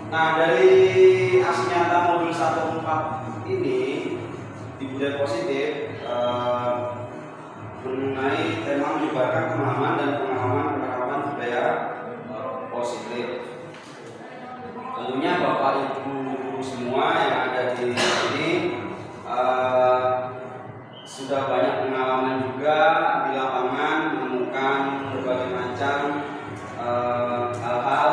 Nah, dari aksi nyata modul 1.4 ini di budaya positif mengenai tema menyebarkan pemahaman dan pengalaman budaya positif. Tentunya Bapak Ibu semua yang ada di sini sudah banyak pengalaman juga di lapangan menemukan berbagai macam hal-hal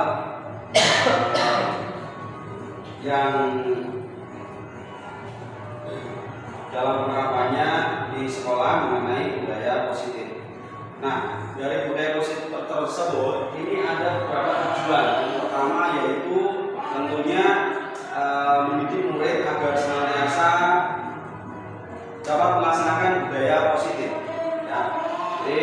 yang dalam penerapannya di sekolah mengenai budaya positif. Nah, dari budaya positif tersebut ini ada beberapa tujuan. Yang pertama yaitu tentunya mendidik murid agar senantiasa dapat melaksanakan budaya positif. Ya, jadi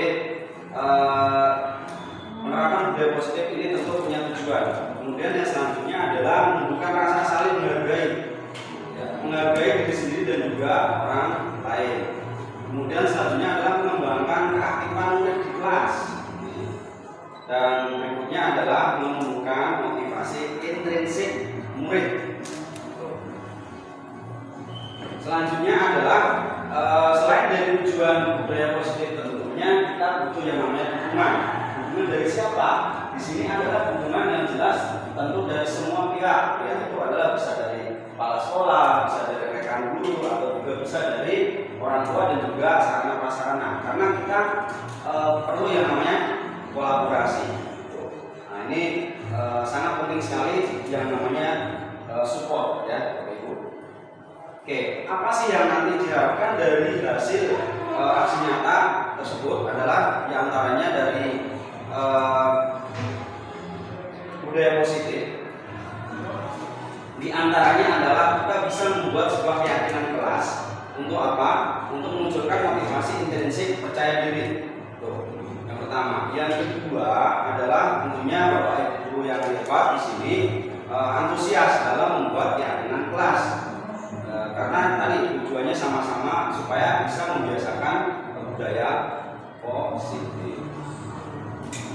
penerapan budaya positif ini tentu punya tujuan. Kemudian yang selanjutnya adalah menumbuhkan rasa saling menghargai, ya, menghargai diri sendiri dan juga orang lain. Kemudian selanjutnya adalah mengembangkan keaktifan murid di kelas. Dan berikutnya adalah menumbuhkan motivasi intrinsik murid. Selanjutnya adalah selain dari tujuan budaya positif tentunya kita butuh yang namanya dukungan. Dukungan dari siapa? Di sini adalah dukungan yang jelas tentu dari semua pihak. Ya, itu adalah bisa dari kepala sekolah, bisa dari rekan guru, atau juga bisa dari orang tua dan juga sarana prasarana. Karena kita perlu yang namanya kolaborasi. Nah, ini sangat penting sekali yang namanya support, ya, Bapak Ibu. Oke, apa sih yang nanti diharapkan dari hasil aksi nyata tersebut adalah diantaranya dari budaya positif. Di antaranya adalah kita bisa membuat sebuah keyakinan kelas untuk apa? Untuk memunculkan motivasi intrinsik percaya diri. Tuh, yang pertama. Yang kedua adalah tentunya Bapak Ibu yang hebat di sini antusias dalam membuat keyakinan kelas. Karena tadi tujuannya sama-sama supaya bisa membiasakan budaya positif.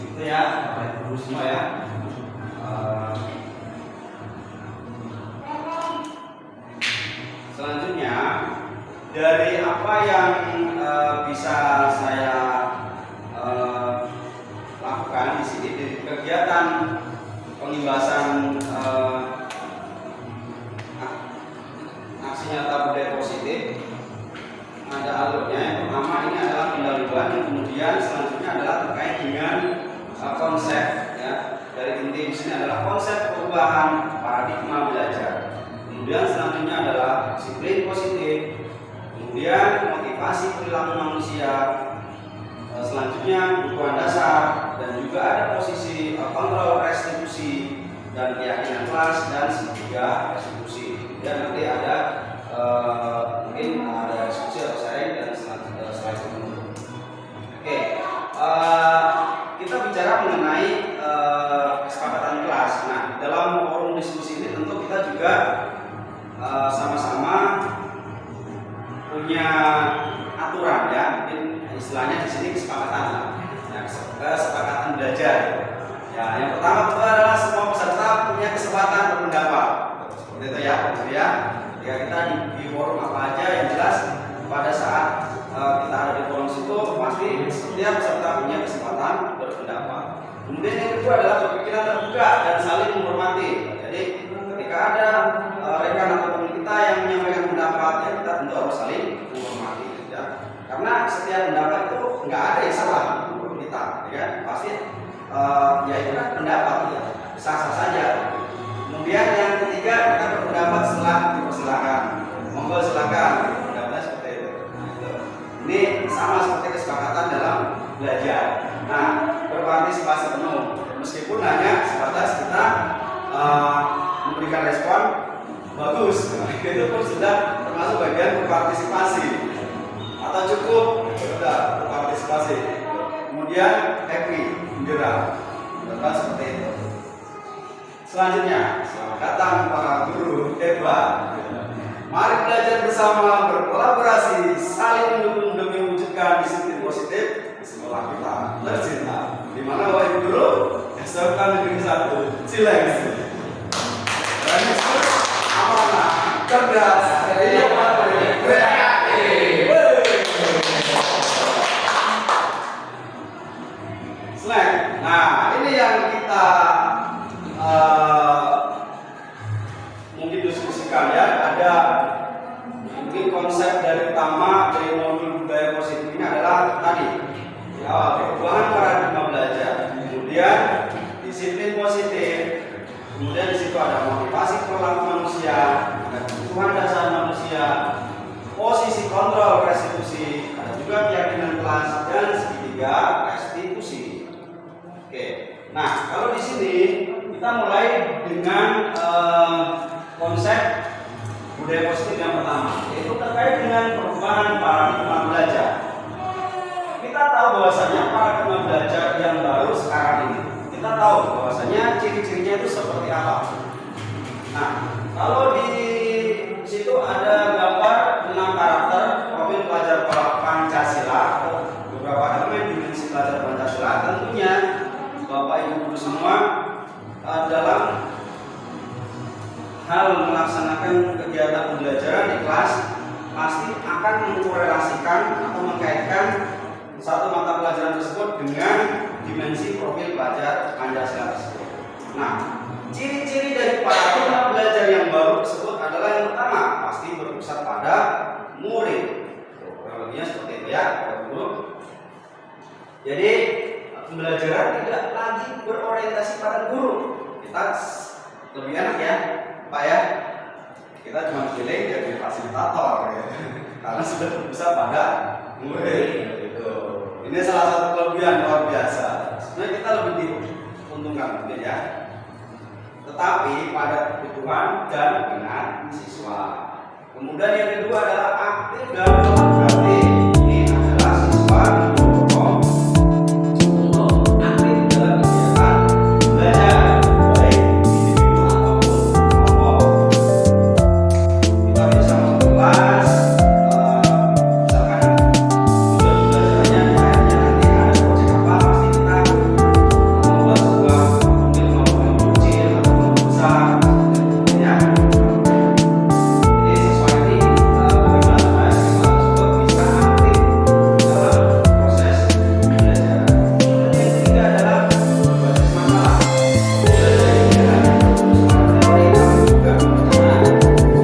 Itu ya, Bapak Ibu semua ya. Selanjutnya dari apa yang bisa saya lakukan di sini di kegiatan pengimbasan aksi nyata budaya positif ada alurnya. Yang pertama ini adalah pendahuluan, kemudian selanjutnya adalah terkait dengan konsep, ya. Dari inti di sini adalah konsep perubahan paradigma belajar. Kemudian selanjutnya adalah disiplin positif, kemudian motivasi perilaku manusia, selanjutnya kebutuhan dasar, dan juga ada posisi kontrol restitusi dan keyakinan kelas dan juga restitusi. Dan nanti ada mungkin ada diskusi atau sharing dan setelah itu menutup. Oke, kita bicara mengenai kesepakatan kelas. Nah, dalam forum diskusi ini tentu kita juga sama-sama punya aturan, ya, mungkin istilahnya di sini kesepakatan, ya, kesepakatan belajar. Ya, yang pertama itu adalah semua peserta punya kesempatan berpendapat. Seperti itu ya, ya. Ketika kita di forum apa aja yang jelas pada saat kita ada di forum situ pasti setiap peserta punya kesempatan berpendapat. Kemudian yang kedua adalah berpikiran terbuka dan saling menghormati. Jadi ketika ada rekan atau teman kita yang menyampaikan pendapat, ya kita tentu harus saling menghormati, ya. Karena setiap pendapat itu nggak ada yang salah menurut kita, ya kan? Pasti ya itu kan pendapat, ya, sah-sah saja. Kemudian yang ketiga kita berpendapat setelah dipersilakan. Monggo silakan, pendapatnya seperti itu. Nah, itu. Ini sama seperti kesepakatan dalam belajar. Nah, berpartisipasi penuh, meskipun hanya sebatas kita memberikan respon bagus, itu pun sudah termasuk bagian berpartisipasi. Atau cukup sudah berpartisipasi. Kemudian happy, gembira, seperti itu. Selanjutnya, selamat datang para guru hebat. Mari belajar bersama, berkolaborasi, saling mendukung demi mewujudkan disiplin positif di sekolah kita tercinta. Di mana Bapak Ibu guru? SMK Negeri 1 Cilengsi. cerdas, kreatif. Slang. Nah, ini yang kita mungkin diskusikan ya. Ada mungkin konsep dari utama dari modul budaya positif ini adalah tadi ya, perubahan paradigma belajar, kemudian disiplin positif, kemudian di situ ada motivasi perilaku manusia, ada kebutuhan dasar manusia, posisi kontrol restitusi, ada juga keyakinan kelas dan segitiga restitusi. Oke, nah kalau di sini kita mulai dengan konsep budaya positif yang pertama, yaitu terkait dengan perubahan paradigma belajar. Kita tahu bahwasanya paradigma belajar yang baru sekarang ini, kita tahu bahwasanya ciri-cirinya itu seperti apa. Nah, kalau di situ ada gambar 6 karakter profil pelajar Pancasila atau beberapa elemen dimensi pelajar Pancasila. Tentunya Bapak Ibu guru semua dalam hal melaksanakan kegiatan pembelajaran di kelas pasti akan mengkorelasikan atau mengkaitkan satu mata pelajaran tersebut dengan dimensi profil pelajar Pancasila tersebut. Nah, ciri-ciri dari paradigma belajar yang baru tersebut adalah yang pertama pasti berpusat pada murid. Kurang seperti itu ya, Bapak Guru. Jadi pembelajaran tidak lagi berorientasi pada guru. Kita lebih enak ya, Pak ya. Kita cuma pilih jadi fasilitator ya. Karena sudah berpusat pada murid. Gitu. Ini salah satu kelebihan luar biasa. Sebenarnya kita lebih diuntungkan mungkin ya. Tetapi pada kebutuhan dan minat siswa. Kemudian yang kedua adalah aktif dan kolaboratif. Ini adalah siswa didorong untuk aktif dalam kegiatan belajar, baik individu ataupun kelompok. Kita bisa masuk kelas, misalkan tujuan belajarnya nanti ada proyek apa, pasti kita membuat sebuah mungkin kelompok yang kecil atau besar, ya. Jadi siswa ini bagaimana supaya siswa tersebut bisa aktif dalam proses belajar. Kemudian yang ketiga adalah berbasis masalah. Belajar ini adalah teori tapi juga perencanaan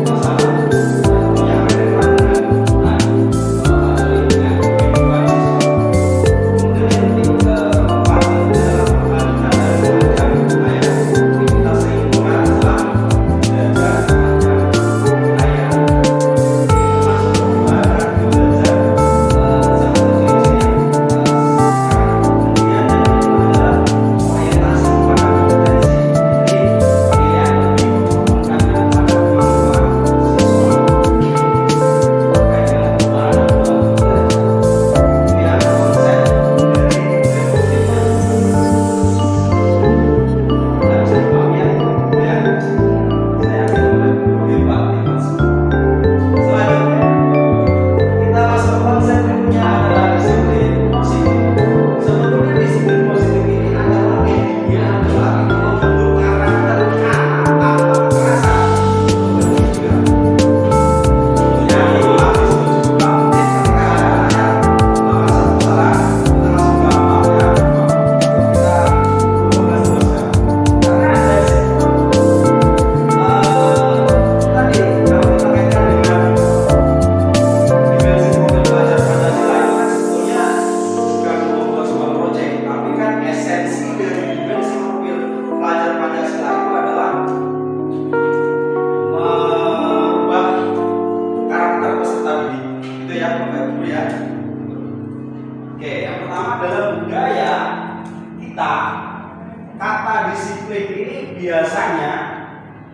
masalah dan punya relevan dengan kebutuhan lingkungan kehidupan siswa. Kemudian yang keempat adalah perbandingan dari belajar budaya. Aktivitas lingkungan adalah belajar sepanjang budaya. Termasuk perubahan belajar salah satu ciri-ciri sekarang. Kemudian yang kelima adalah orientasi pada kompetensi. Jadi pemilihan lebih menekankan pada kemampuan siswa terkait dengan perubahan belajar. Kemudian konsep dari budaya positif bisa dipahami ya, ya. Saya yakin Bapak Ibu hebat. Selanjutnya kita masuk ke konsep berikutnya adalah disiplin positif. Sebetulnya disiplin positif ini adalah intinya adalah itu membentuk karakter anak tanpa kekerasan. Tentunya itulah disiplin juga mungkin ketika ada anak melakukan satu kesalahan kita langsung gampang ya, kita berubah terus ya. Karena ada disiplin tadi kalau kita kaitkan dengan dimensi profil belajar Pancasila itu kan sebetulnya bukan membuat sebuah proyek, tapi kan esensi dari dimensi profil pelajar Pancasila itu adalah merubah karakter peserta didik. Itu ya Bapak Ibu ya. Oke, yang pertama adalah budaya kita. Kata disiplin ini biasanya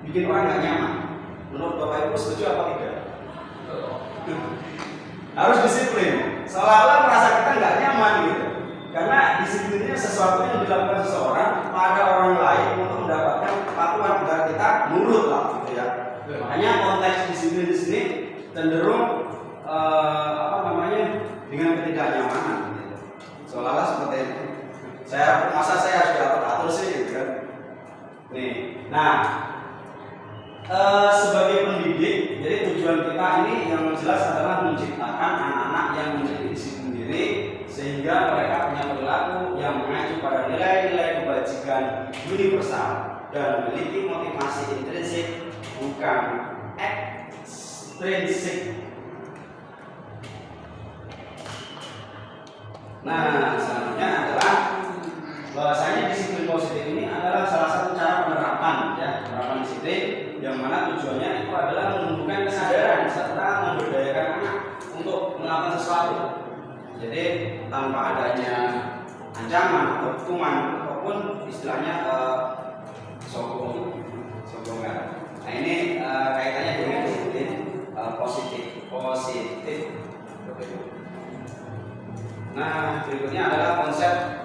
bikin orang nggak nyaman. Menurut Bapak Ibu setuju apa tidak? Harus disiplin. Seolah-olah merasa kita nggak nyaman gitu. Karena disiplinnya sesuatu yang dilakukan seseorang pada orang lain untuk mendapatkan kepatuhan agar kita nurut lah gitu ya. Makanya konteks disiplin di sini cenderung apa namanya dengan ketidaknyamanan gitu. Seolah-olah seperti itu. Masa saya harus diatur-atur sih gitu kan. Nih, nah sebagai pendidik tujuan kita ini yang jelas adalah menciptakan anak-anak yang menjadi disiplin diri sehingga mereka punya perilaku yang mengacu pada nilai-nilai kebajikan universal dan memiliki motivasi intrinsik bukan ekstrinsik. Nah, selanjutnya adalah bahwasanya disiplin positif ini adalah salah satu cara penerapan disiplin yang mana tujuannya itu adalah menumbuhkan kesadaran serta memberdayakan anak untuk melakukan sesuatu. Jadi tanpa adanya ancaman atau hukuman ataupun istilahnya sokongan. Nah ini kaitannya dengan disiplin positif. Nah berikutnya adalah konsep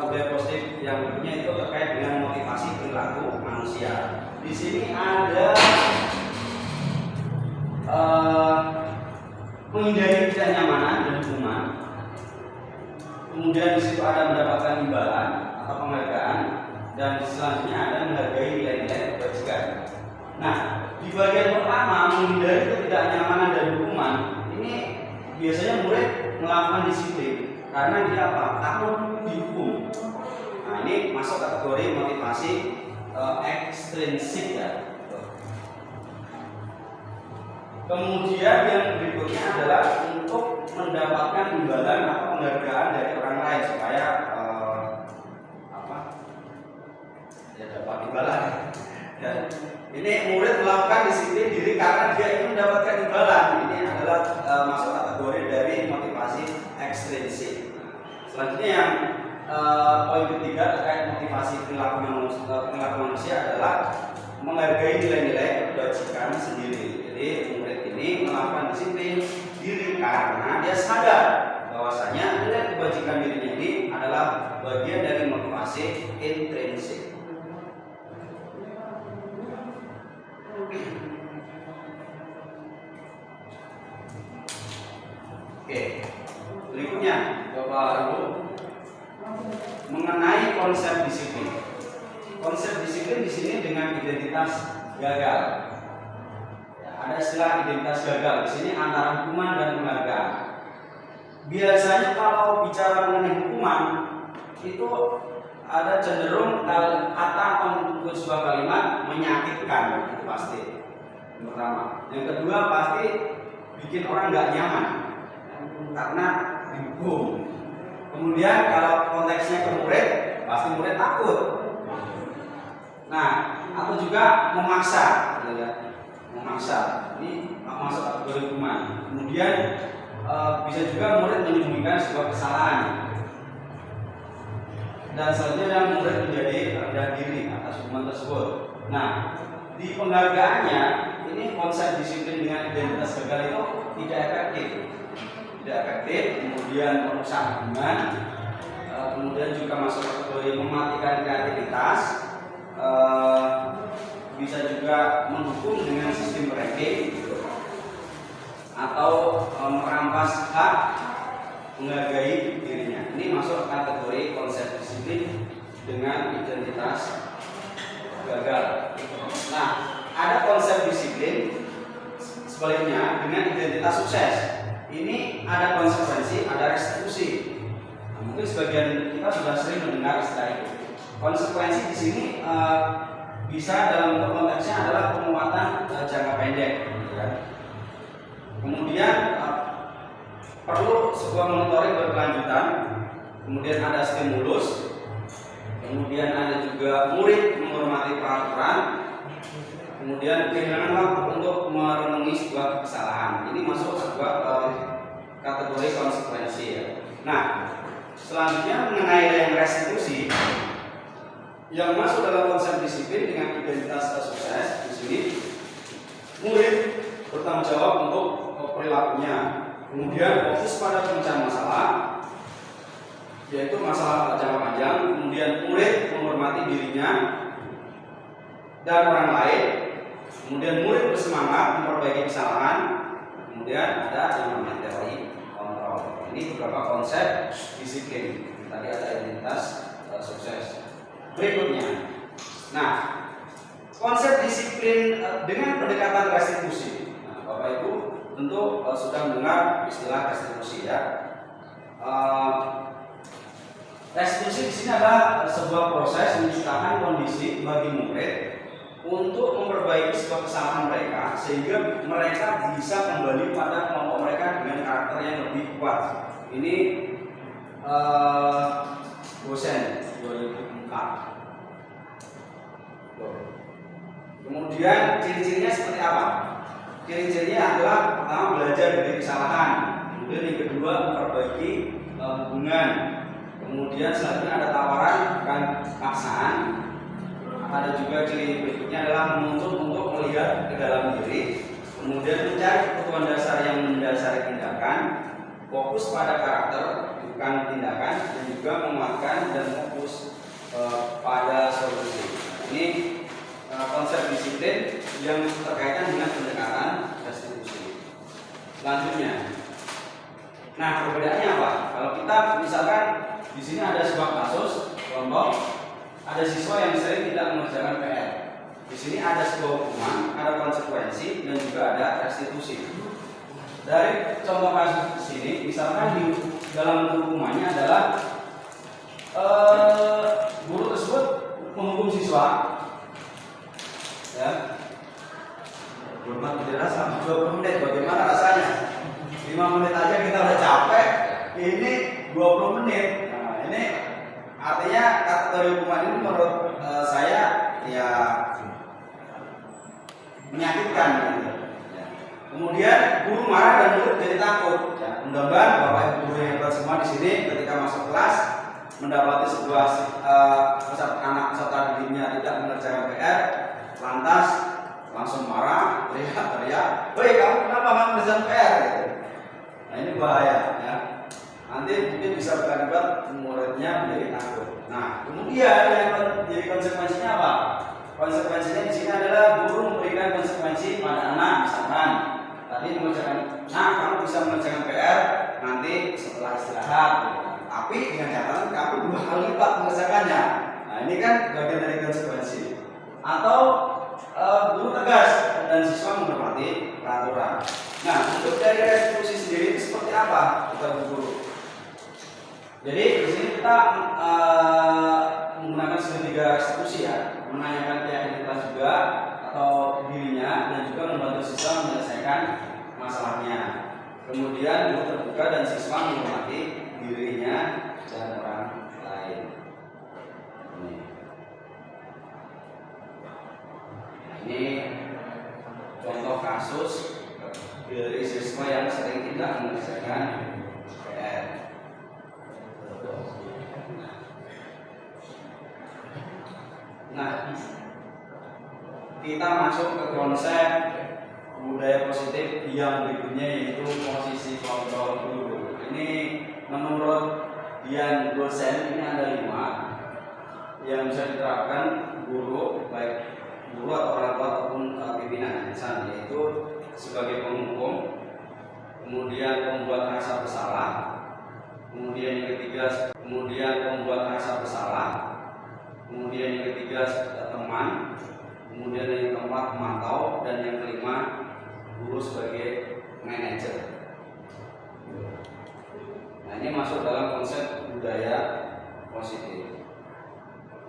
budaya positif yang berikutnya itu terkait dengan motivasi perilaku manusia. Di sini ada menghindari ketidaknyamanan dan hukuman. Kemudian di situ ada mendapatkan imbalan atau penghargaan dan selanjutnya ada menghargai nilai-nilai kebajikan. Nah, di bagian pertama menghindari ketidaknyamanan dan hukuman ini biasanya murid melakukan disiplin karena dia apa? Takut dihukum. Nah, ini masuk kategori motivasi ekstrinsik ya. Kemudian yang berikutnya adalah untuk mendapatkan imbalan atau penghargaan dari orang lain supaya dapat imbalan. Ya. Ini murid melakukan disiplin diri karena dia ingin mendapatkan imbalan. Ini adalah masuk kategori dari motivasi ekstrinsik. Selanjutnya yang poin ketiga terkait motivasi perilaku manusia adalah menghargai nilai-nilai kebajikan sendiri. Jadi murid ini melakukan disiplin diri karena dia sadar bahwasanya nilai kebajikan dirinya ini adalah bagian dari motivasi intrinsik. Oke, berikutnya Bapak Ibu mengenai konsep disiplin. Konsep disiplin di sini dengan identitas gagal. Ya, ada istilah identitas gagal di sini antara hukuman dan penghargaan. Biasanya kalau bicara mengenai hukuman itu ada cenderung kata atau sebuah kalimat menyakitkan, itu pasti. Yang pertama, yang kedua pasti bikin orang nggak nyaman karena dihukum. Kemudian kalau konteksnya ke murid, pasti murid takut. Nah, atau juga memaksa, memaksa. Ini masuk kategori hukuman. Kemudian bisa juga murid menyembunyikan sebuah kesalahan. Dan selanjutnya yang murid menjadi rendah diri atas hukuman tersebut. Nah, di penghargaannya ini konsep disiplin dengan identitas gagal itu tidak efektif. Kemudian merusak hubungan, kemudian juga masuk kategori mematikan kreativitas, bisa juga mendukung dengan sistem ranking atau merampas hak menghargai dirinya. Ini masuk kategori konsep disiplin dengan identitas gagal. Nah, ada konsep disiplin sebaliknya dengan identitas sukses. Ini ada konsekuensi, ada restitusi. Nah, mungkin sebagian kita sudah sering mendengar istilah itu. Konsekuensi di sini bisa dalam bentuk konteksnya adalah penguatan jangka pendek. Ya. Kemudian perlu sebuah monitoring berkelanjutan. Kemudian ada stimulus. Kemudian ada juga murid menghormati peraturan. Kemudian kehilangan waktu untuk merenungi sebuah kesalahan. Ini masuk sebuah kategori konsekuensi ya. Nah, selanjutnya mengenai yang restitusi yang masuk dalam konsep disiplin dengan identitas sukses di sini, murid bertanggung jawab untuk perilakunya. Kemudian fokus pada pemecahan masalah, yaitu masalah jangka panjang. Kemudian murid menghormati dirinya dan orang lain. Kemudian murid bersemangat memperbaiki kesalahan. Kemudian ada yang namanya teori kontrol. Ini beberapa konsep disiplin. Tadi ada identitas sukses. Berikutnya, nah konsep disiplin dengan pendekatan restitusi. Nah, Bapak Ibu tentu sudah mendengar istilah restitusi ya. Restitusi di sini adalah sebuah proses menciptakan kondisi bagi murid untuk memperbaiki sebuah kesalahan mereka sehingga mereka bisa kembali pada kelompok mereka dengan karakter yang lebih kuat. Ini dosen 2004. Kemudian ciri-cirinya seperti apa? Ciri-cirinya adalah pertama belajar dari kesalahan, kemudian yang kedua memperbaiki hubungan, kemudian selanjutnya ada tawaran bukan paksaan. Ada juga ciri berikutnya adalah menuntut untuk melihat ke dalam diri, kemudian mencari kebutuhan dasar yang mendasari tindakan, fokus pada karakter bukan tindakan, dan juga menguatkan dan fokus pada solusi. Ini konsep disiplin yang terkaitan dengan pendekatan restitusi. Selanjutnya, nah perbedaannya apa? Kalau kita misalkan di sini ada sebuah kasus contoh, ada siswa yang sering tidak mengerjakan PR. Di sini ada sebuah hukuman, ada konsekuensi, dan juga ada restitusi. Dari contoh kasus di sini, misalkan di dalam hukumannya adalah guru tersebut menghukum siswa, ya, bermat tidak selama 20 menit. Bagaimana rasanya? 5 menit aja kita udah capek, ini 20 menit. Nah, ini artinya kategori hukuman ini menurut saya ya menyakitkan gitu. Ya. Kemudian guru marah dan murid jadi takut. Ya. Mudah-mudahan Bapak Ibu guru yang hebat semua di sini ketika masuk kelas mendapati sebuah anak peserta didiknya tidak mengerjakan PR, lantas langsung marah, teriak-teriak, "Woi, kamu kenapa nggak mengerjakan PR?" Gitu. Nah ini bahaya ya. Nanti mungkin bisa berakibat muridnya menjadi takut. Nah, kemudian yang jadi konsekuensinya apa? Konsekuensinya di sini adalah guru memberikan konsekuensi pada anak, misalkan tadi mengerjakan, nah kamu bisa mengerjakan PR nanti setelah istirahat, gitu. Tapi dengan catatan kamu 2 kali lipat mengerjakannya. Nah ini kan bagian dari konsekuensi. Atau guru tegas dan siswa menghormati peraturan. Nah, untuk dari restitusi sendiri itu seperti apa, Bapak Guru? Jadi di sini kita menggunakan segitiga restitusi ya, menanyakan keyakinan kelas juga atau dirinya dan juga membantu siswa menyelesaikan masalahnya. Kemudian guru terbuka dan siswa menghormati dirinya dan orang lain. Ini contoh kasus dari siswa yang sering tidak mengerjakan PR. Nah, kita masuk ke konsep budaya positif yang berikutnya, yaitu posisi kontrol guru. Ini menurut Dian dosen ini ada 5 yang bisa diterapkan guru, baik guru atau orang tua ataupun pimpinan insan, yaitu sebagai penghukum, kemudian pembuat rasa bersalah, kemudian yang ketiga pembuat rasa bersalah, kemudian yang ketiga teman, kemudian yang keempat pemantau, dan yang kelima guru sebagai manajer. Nah ini masuk dalam konsep budaya positif.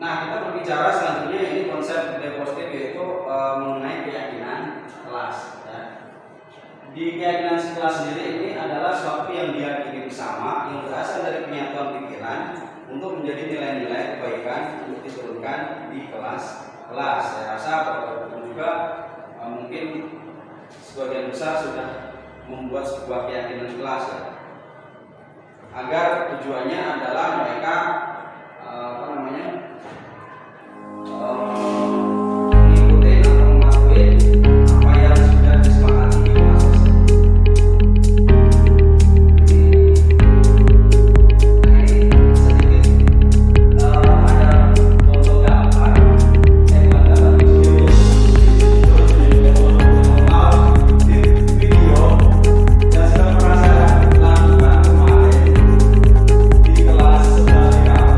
Nah kita berbicara selanjutnya ini konsep budaya positif, yaitu mengenai keyakinan kelas. Ya. Di keyakinan kelas sendiri ini adalah sesuatu yang diyakini bersama, yang berasal dari penyatuan pikiran untuk menjadi nilai-nilai kebaikan untuk diturunkan di kelas. Saya rasa Bapak Ibu juga mungkin sebagian besar sudah membuat sebuah keyakinan kelas ya. Agar tujuannya adalah mereka mengikuti atau mematuhi apa yang sudah disepakati di kelas tersebut. Ini sedikit ada contoh gambar, video yang sudah pernah saya lakukan kemarin di kelas 11.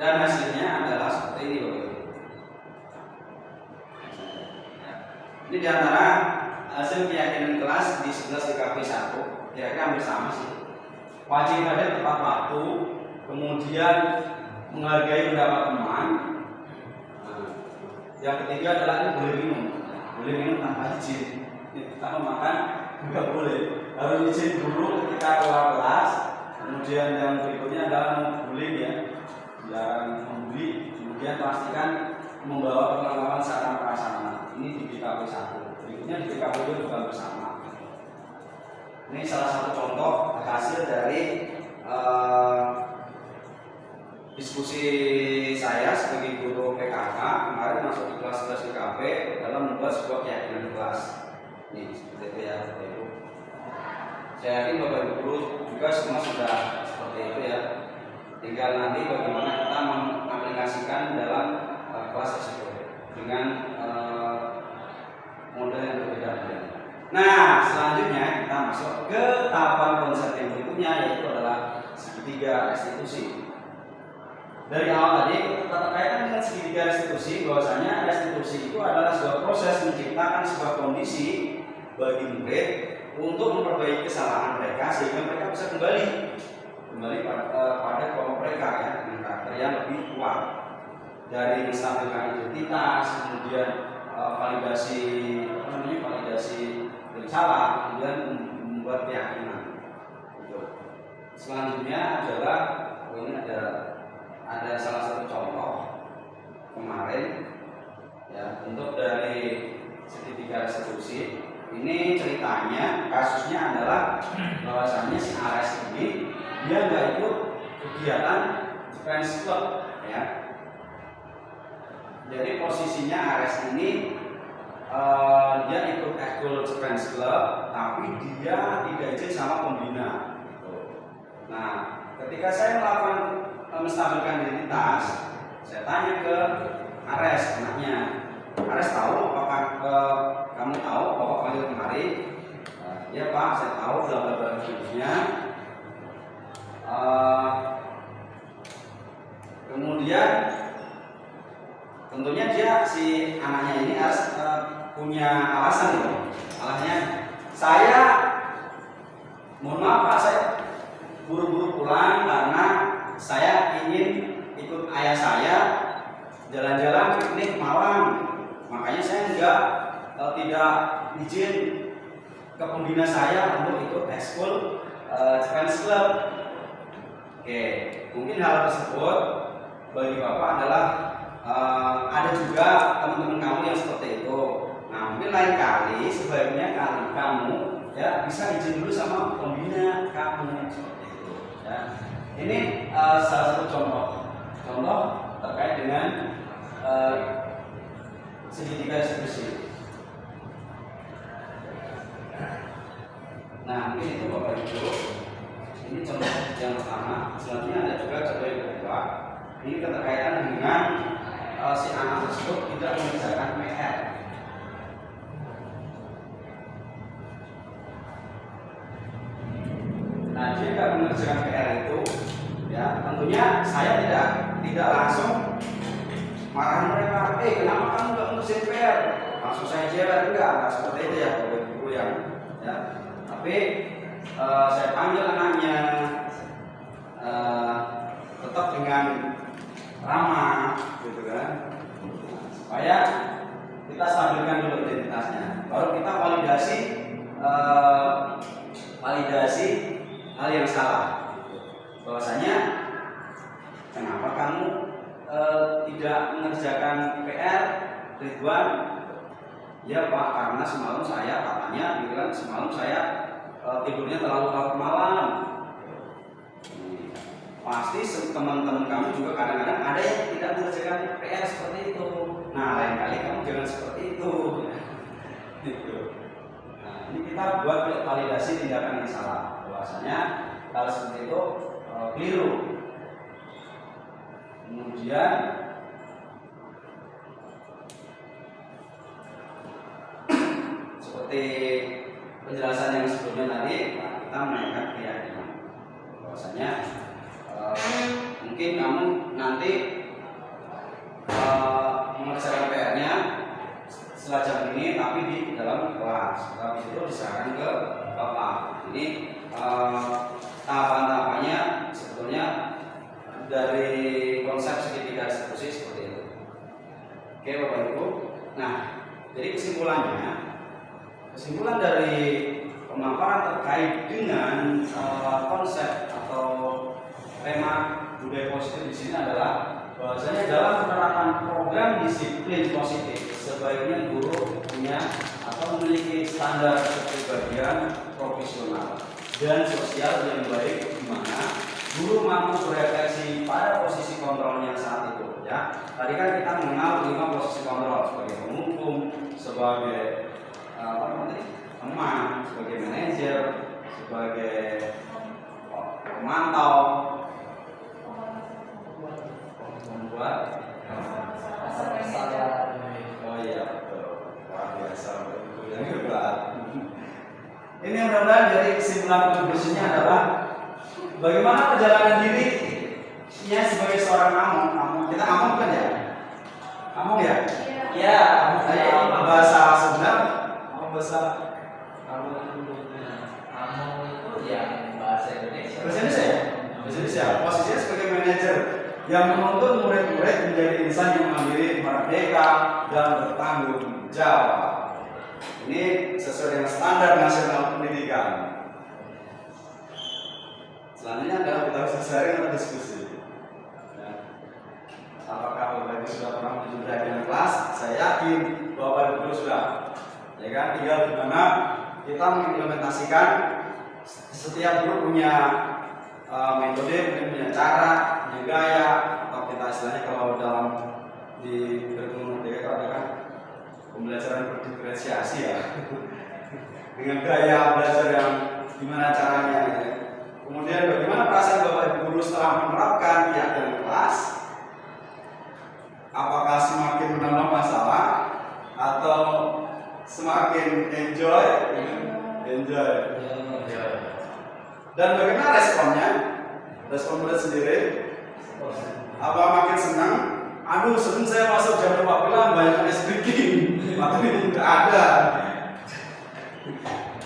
dan hasilnya adalah seperti ini Bapak Ibu. Ini diantara hasil keyakinan kelas di 11 DKP 1, kira-kira hampir sama sih. Wajib hadir tepat waktu, kemudian menghargai pendapat teman. Yang ketiga adalah ini boleh minum tanpa izin. Kita makan nggak boleh, harus izin dulu ketika keluar kelas. Kemudian yang berikutnya adalah membeli ya, jangan membeli. Kemudian pastikan membawa perlengkapan sarana prasarana. Ini di DKP 1. Berikutnya di DKP 2 juga bersama. Ini salah satu contoh hasil dari diskusi saya sebagai guru PKK kemarin masuk di kelas 11 DKP dalam membuat sebuah keyakinan kelas. Ini seperti itu ya Bapak Ibu. Saya yakin Bapak Ibu guru juga semua sudah seperti itu ya. Tinggal nanti bagaimana kita mengaplikasikan dalam kelas tersebut dengan model yang berbeda-beda. Nah, selanjutnya kita masuk ke tahapan konsep yang berikutnya, yaitu adalah segitiga restitusi. Dari awal tadi kita terkaitan dengan segitiga restitusi, bahwasanya restitusi itu adalah sebuah proses menciptakan sebuah kondisi bagi murid untuk memperbaiki kesalahan mereka sehingga mereka bisa kembali pada kelompok mereka ya, dengan karakter yang lebih kuat. Dari menstabilkan identitas, kemudian validasi dari salah, kemudian membuat keyakinan. Selanjutnya adalah ini ada salah satu contoh kemarin ya, untuk dari segitiga restitusi. Ini ceritanya, kasusnya adalah bahwasannya si Ares ini dia nggak ikut kegiatan fans club ya. Jadi posisinya Ares ini dia ikut ekskul fans club, tapi dia tidak izin sama pembina. Nah, ketika saya melakukan menstabilkan identitas, saya tanya ke Ares, anaknya. Ares tahu apakah kamu tahu Bapak panggil kemari? Ya Pak, saya tahu dalam beberapa kasusnya. Kemudian tentunya dia si anaknya ini harus punya alasan loh. Alasannya saya mohon maaf Pak, saya buru-buru pulang karena saya ingin ikut ayah saya jalan-jalan piknik malam. Makanya saya tidak izin ke pembina saya untuk ikut ekskul fans club. Oke, mungkin hal tersebut bagi Bapak adalah ada juga teman-teman kamu yang seperti itu. Nah, mungkin lain kali sebaiknya kamu ya bisa izin dulu sama pembina kamu seperti itu. Ya. Ini salah satu contoh terkait dengan segitiga restitusi. Nah, mungkin itu Bapak Ibu. Ini contoh yang pertama. Selanjutnya ada juga contoh yang kedua. Ini keterkaitan dengan si anak tersebut tidak mengerjakan PR. Nah, jika mengerjakan PR itu, ya tentunya saya tidak langsung marahin mereka. Kenapa kamu nggak ngerjain PR? Langsung saya jawab enggak seperti itu ya, Bapak Ibu yang ya. Tapi saya panggil anaknya tetap dengan ramah, gitu kan, supaya kita stabilkan dulu identitasnya, baru kita validasi hal yang salah. Bahwasanya kenapa kamu tidak mengerjakan PR, Ridwan? Ya Pak, karena semalam saya katanya bilang semalam saya tidurnya terlalu larut malam. Pasti teman-teman kamu juga kadang-kadang ada yang tidak mengerjakan PR seperti itu. Nah, lain kali kamu jangan seperti itu. Gitu. Nah, ini kita buat validasi tindakan yang salah. Bahwasanya hal seperti itu keliru. Kemudian seperti penjelasan yang sebelumnya tadi, kita menaikkan keyakinan bahwasanya mungkin mungkin kamu nanti mengerjakan PR-nya setelah jam ini tapi di dalam kelas, habis itu diserahkan ke bapak. Ini tahapan-tahapannya sebetulnya dari konsep segitiga eksekusi seperti itu. Oke Bapak Ibu. Nah, jadi kesimpulan dari pemaparan terkait dengan konsep atau tema budaya positif di sini adalah bahwasanya dalam penerapan program disiplin positif sebaiknya guru punya atau memiliki standar kepribadian profesional dan sosial yang baik, di mana guru mampu berefleksi pada posisi kontrolnya saat itu. Ya, tadi kan kita mengenal 5 posisi kontrol sebagai penghukum, sebagai teman, sebagai manajer, sebagai pemantau, membuat oh iya betul, luar biasa yang hebat. Ini mudah-mudahan dari kesimpulan konklusinya adalah bagaimana perjalanan dirinya sebagai seorang among. Kita among kan ya? Among ya? Iya. Bahasa Sunda, bahasa Among itu ya bahasa Indonesia. Bahasa Indonesia ya? Bahasa Indonesia. Posisinya sebagai manajer yang menuntun murid-murid menjadi insan yang mandiri, merdeka, dan bertanggung jawab. Ini sesuai dengan standar nasional pendidikan. Selanjutnya adalah kita harus sharing atau diskusi. Nah, apakah Bapak Ibu sudah pernah menjadi kelas? Saya yakin Bapak Ibu sudah. Ya kan, tinggal gimana kita mengimplementasikan. Setiap guru punya metode, punya cara, punya gaya, atau kita istilahnya kalau dalam di kurikulum merdeka itu ada kan pembelajaran berdiferensiasi ya, dengan gaya belajar yang gimana caranya gitu. Kemudian bagaimana perasaan Bapak Ibu guru setelah menerapkan kegiatan kelas? Apakah semakin menambah masalah atau semakin enjoy? Dan bagaimana responnya? Respon murid sendiri? Apa makin senang? Aduh, senang saya masuk jam 4 bulan banyak speaking, materi tidak ada.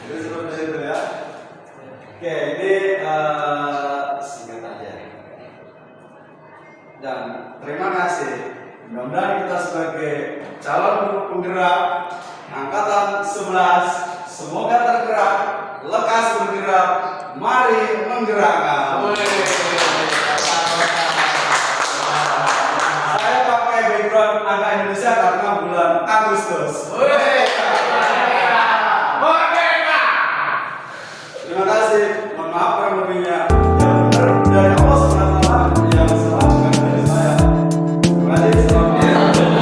Itu seperti itu ya. Oke, ini singkat aja. Dan terima kasih. Mudah-mudahan kita sebagai calon guru penggerak angkatan 11 semoga tergerak, lekas bergerak, mari menggerakkan. Saya pakai background angka Indonesia karena bulan Agustus. Terima kasih. Mohon maaf kurang lebihnya. Yang benar dari Allah SWT, yang salah bukan dari saya. Terima kasih. Selamat malam.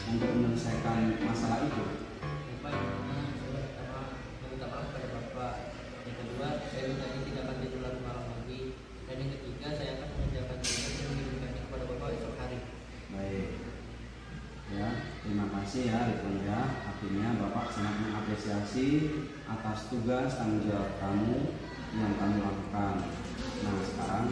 untuk menyelesaikan masalah itu? Bapak, saya minta maaf pada Bapak. Yang kedua, saya minta tidak akan diulang malam lagi. Dan yang ketiga, saya akan mengerjakan tugas dan mengirimkannya kepada Bapak esok hari. Baik. Ya, terima kasih ya Ridwan ya. Akhirnya Bapak sangat mengapresiasi atas tugas tanggung jawab kamu yang kamu lakukan. Nah, sekarang